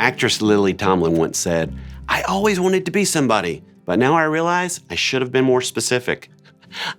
Actress Lily Tomlin once said, "I always wanted to be somebody, but now I realize I should have been more specific."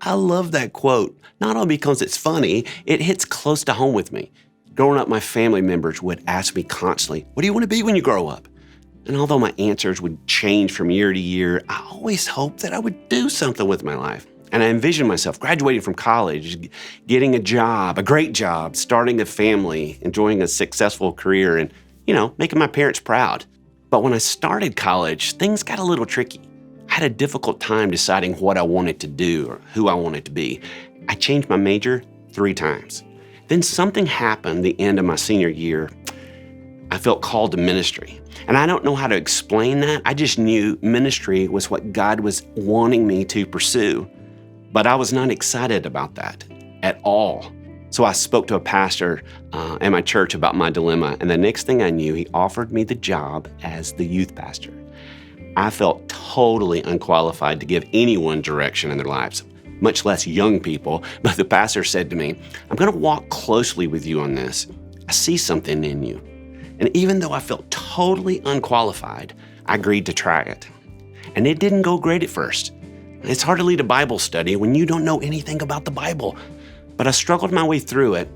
I love that quote, not only because it's funny, it hits close to home with me. Growing up, my family members would ask me constantly, "What do you want to be when you grow up?" And although my answers would change from year to year, I always hoped that I would do something with my life. And I envisioned myself graduating from college, getting a job, a great job, starting a family, enjoying a successful career, and, making my parents proud. But when I started college, things got a little tricky. I had a difficult time deciding what I wanted to do or who I wanted to be. I changed my major 3 times. Then something happened the end of my senior year. I felt called to ministry. And I don't know how to explain that. I just knew ministry was what God was wanting me to pursue. But I was not excited about that at all. So I spoke to a pastor at my church about my dilemma. And the next thing I knew, he offered me the job as the youth pastor. I felt totally unqualified to give anyone direction in their lives, much less young people. But the pastor said to me, "I'm going to walk closely with you on this. I see something in you." And even though I felt totally unqualified, I agreed to try it. And it didn't go great at first. It's hard to lead a Bible study when you don't know anything about the Bible. But I struggled my way through it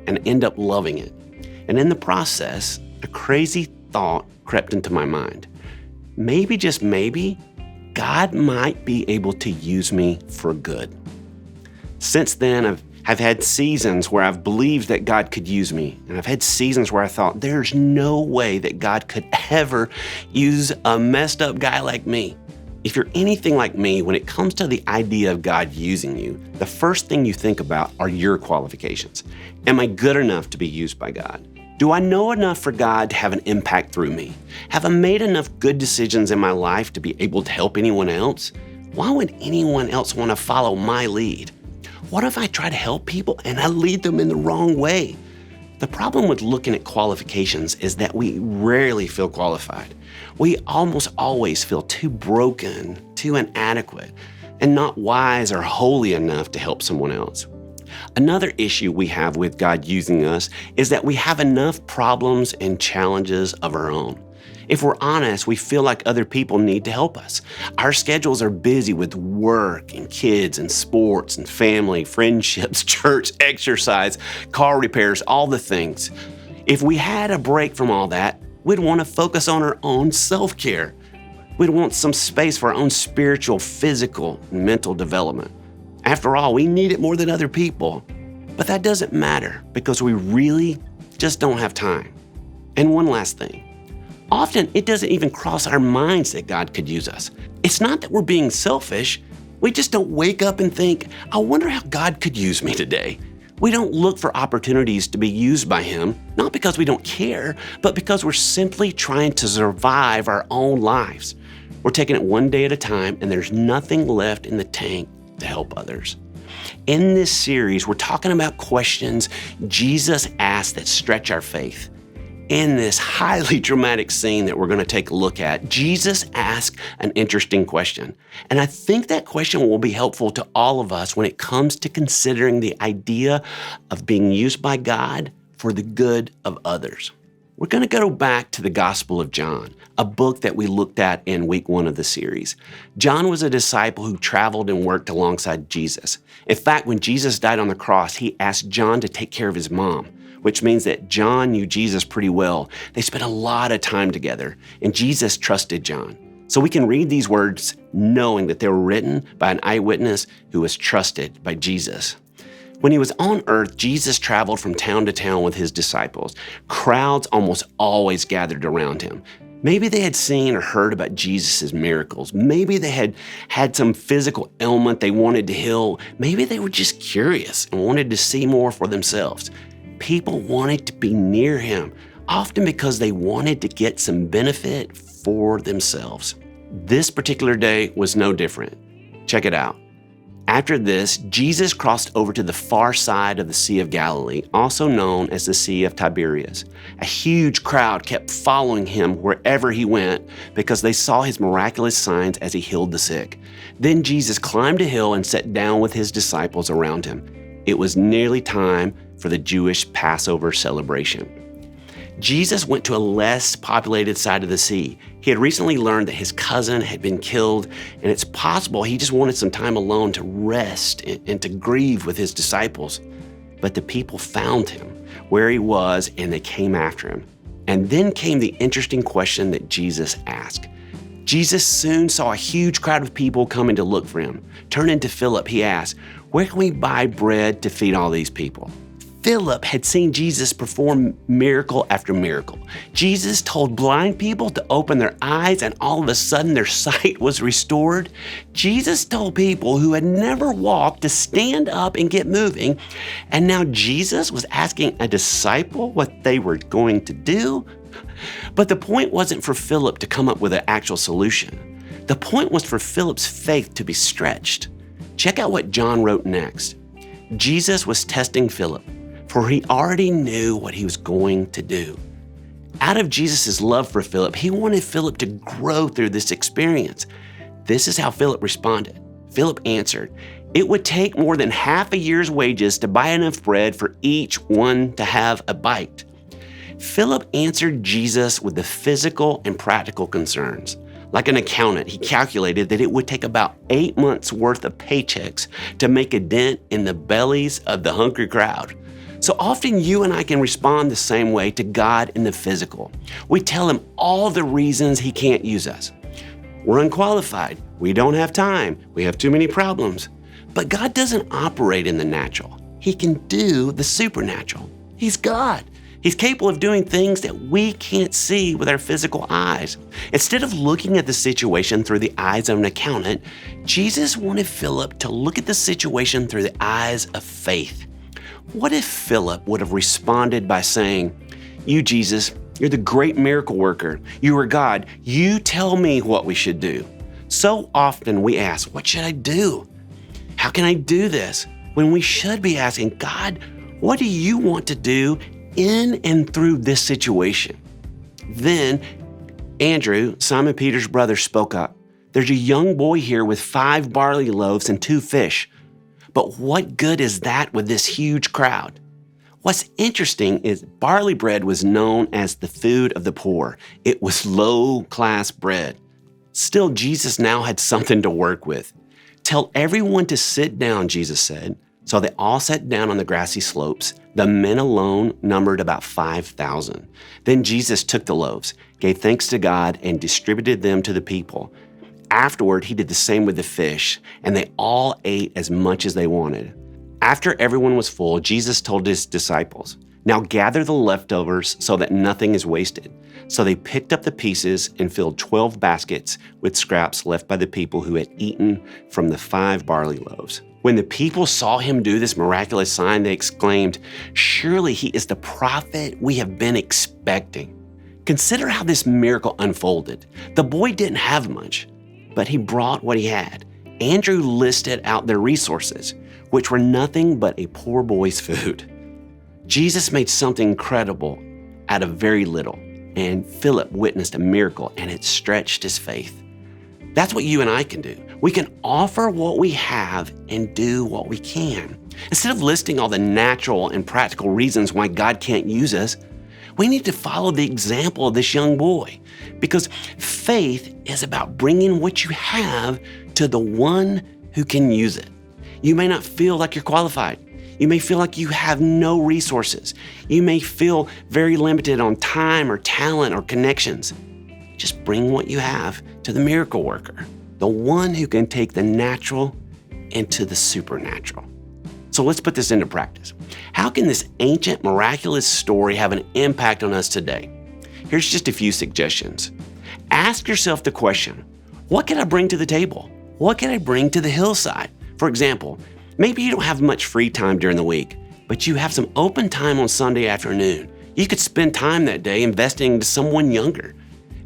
and ended up loving it. And in the process, a crazy thought crept into my mind. Maybe, just maybe, God might be able to use me for good. Since then, I've had seasons where I've believed that God could use me. And I've had seasons where I thought, there's no way that God could ever use a messed up guy like me. If you're anything like me, when it comes to the idea of God using you, the first thing you think about are your qualifications. Am I good enough to be used by God? Do I know enough for God to have an impact through me? Have I made enough good decisions in my life to be able to help anyone else? Why would anyone else want to follow my lead? What if I try to help people and I lead them in the wrong way? The problem with looking at qualifications is that we rarely feel qualified. We almost always feel too broken, too inadequate, and not wise or holy enough to help someone else. Another issue we have with God using us is that we have enough problems and challenges of our own. If we're honest, we feel like other people need to help us. Our schedules are busy with work and kids and sports and family, friendships, church, exercise, car repairs, all the things. If we had a break from all that, we'd want to focus on our own self-care. We'd want some space for our own spiritual, physical, and mental development. After all, we need it more than other people. But that doesn't matter because we really just don't have time. And one last thing. Often, it doesn't even cross our minds that God could use us. It's not that we're being selfish. We just don't wake up and think, I wonder how God could use me today. We don't look for opportunities to be used by Him, not because we don't care, but because we're simply trying to survive our own lives. We're taking it one day at a time, and there's nothing left in the tank to help others. In this series, we're talking about questions Jesus asked that stretch our faith. In this highly dramatic scene that we're going to take a look at, Jesus asked an interesting question. And I think that question will be helpful to all of us when it comes to considering the idea of being used by God for the good of others. We're going to go back to the Gospel of John, a book that we looked at in week 1 of the series. John was a disciple who traveled and worked alongside Jesus. In fact, when Jesus died on the cross, he asked John to take care of his mom, which means that John knew Jesus pretty well. They spent a lot of time together, and Jesus trusted John. So we can read these words knowing that they were written by an eyewitness who was trusted by Jesus. When he was on earth, Jesus traveled from town to town with his disciples. Crowds almost always gathered around him. Maybe they had seen or heard about Jesus' miracles. Maybe they had some physical ailment they wanted to heal. Maybe they were just curious and wanted to see more for themselves. People wanted to be near him, often because they wanted to get some benefit for themselves. This particular day was no different. Check it out. After this, Jesus crossed over to the far side of the Sea of Galilee, also known as the Sea of Tiberias. A huge crowd kept following him wherever he went because they saw his miraculous signs as he healed the sick. Then Jesus climbed a hill and sat down with his disciples around him. It was nearly time for the Jewish Passover celebration. Jesus went to a less populated side of the sea. He had recently learned that his cousin had been killed, and it's possible he just wanted some time alone to rest and to grieve with his disciples. But the people found him where he was, and they came after him. And then came the interesting question that Jesus asked. Jesus soon saw a huge crowd of people coming to look for him. Turning to Philip, he asked, "Where can we buy bread to feed all these people?" Philip had seen Jesus perform miracle after miracle. Jesus told blind people to open their eyes, and all of a sudden their sight was restored. Jesus told people who had never walked to stand up and get moving. And now Jesus was asking a disciple what they were going to do. But the point wasn't for Philip to come up with an actual solution. The point was for Philip's faith to be stretched. Check out what John wrote next. Jesus was testing Philip, for he already knew what he was going to do. Out of Jesus' love for Philip, he wanted Philip to grow through this experience. This is how Philip responded. Philip answered, "It would take more than half a year's wages to buy enough bread for each one to have a bite." Philip answered Jesus with the physical and practical concerns. Like an accountant, he calculated that it would take about 8 months' worth of paychecks to make a dent in the bellies of the hungry crowd. So often you and I can respond the same way to God in the physical. We tell him all the reasons he can't use us. We're unqualified. We don't have time. We have too many problems. But God doesn't operate in the natural. He can do the supernatural. He's God. He's capable of doing things that we can't see with our physical eyes. Instead of looking at the situation through the eyes of an accountant, Jesus wanted Philip to look at the situation through the eyes of faith. What if Philip would have responded by saying, "You, Jesus, you're the great miracle worker. You are God. You tell me what we should do." So often we ask, "What should I do? How can I do this?" When we should be asking, "God, what do you want to do in and through this situation?" Then Andrew, Simon Peter's brother, spoke up. "There's a young boy here with 5 barley loaves and 2 fish. But what good is that with this huge crowd?" What's interesting is barley bread was known as the food of the poor. It was low-class bread. Still, Jesus now had something to work with. "Tell everyone to sit down," Jesus said. So they all sat down on the grassy slopes. The men alone numbered about 5,000. Then Jesus took the loaves, gave thanks to God, and distributed them to the people. Afterward, he did the same with the fish, and they all ate as much as they wanted. After everyone was full, Jesus told his disciples, "Now gather the leftovers so that nothing is wasted." So they picked up the pieces and filled 12 baskets with scraps left by the people who had eaten from the 5 barley loaves. When the people saw him do this miraculous sign, they exclaimed, "Surely he is the prophet we have been expecting." Consider how this miracle unfolded. The boy didn't have much, but he brought what he had. Andrew listed out their resources, which were nothing but a poor boy's food. Jesus made something incredible out of very little, and Philip witnessed a miracle, and it stretched his faith. That's what you and I can do. We can offer what we have and do what we can. Instead of listing all the natural and practical reasons why God can't use us, we need to follow the example of this young boy, because faith is about bringing what you have to the one who can use it. You may not feel like you're qualified. You may feel like you have no resources. You may feel very limited on time or talent or connections. Just bring what you have to the miracle worker, the one who can take the natural into the supernatural. So let's put this into practice. How can this ancient, miraculous story have an impact on us today? Here's just a few suggestions. Ask yourself the question, what can I bring to the table? What can I bring to the hillside? For example, maybe you don't have much free time during the week, but you have some open time on Sunday afternoon. You could spend time that day investing into someone younger.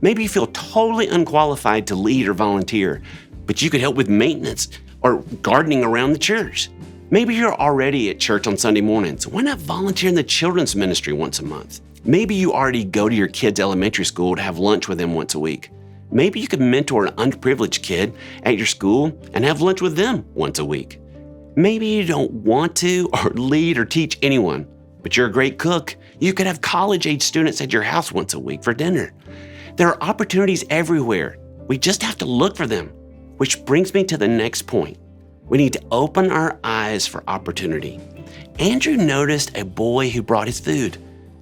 Maybe you feel totally unqualified to lead or volunteer, but you could help with maintenance or gardening around the church. Maybe you're already at church on Sunday mornings. Why not volunteer in the children's ministry once a month? Maybe you already go to your kids' elementary school to have lunch with them once a week. Maybe you could mentor an underprivileged kid at your school and have lunch with them once a week. Maybe you don't want to or lead or teach anyone, but you're a great cook. You could have college-age students at your house once a week for dinner. There are opportunities everywhere. We just have to look for them. Which brings me to the next point. We need to open our eyes for opportunity. Andrew noticed a boy who brought his food.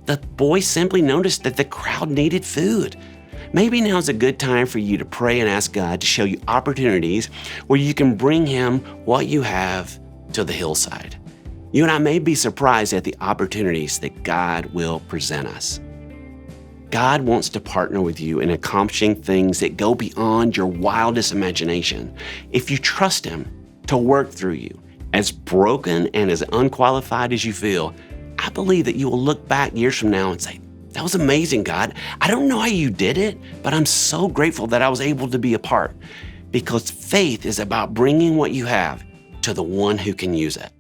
The boy simply noticed that the crowd needed food. Maybe now's a good time for you to pray and ask God to show you opportunities where you can bring Him what you have to the hillside. You and I may be surprised at the opportunities that God will present us. God wants to partner with you in accomplishing things that go beyond your wildest imagination. If you trust Him to work through you, as broken and as unqualified as you feel, I believe that you will look back years from now and say, "That was amazing, God. I don't know how you did it, but I'm so grateful that I was able to be a part." Because faith is about bringing what you have to the one who can use it.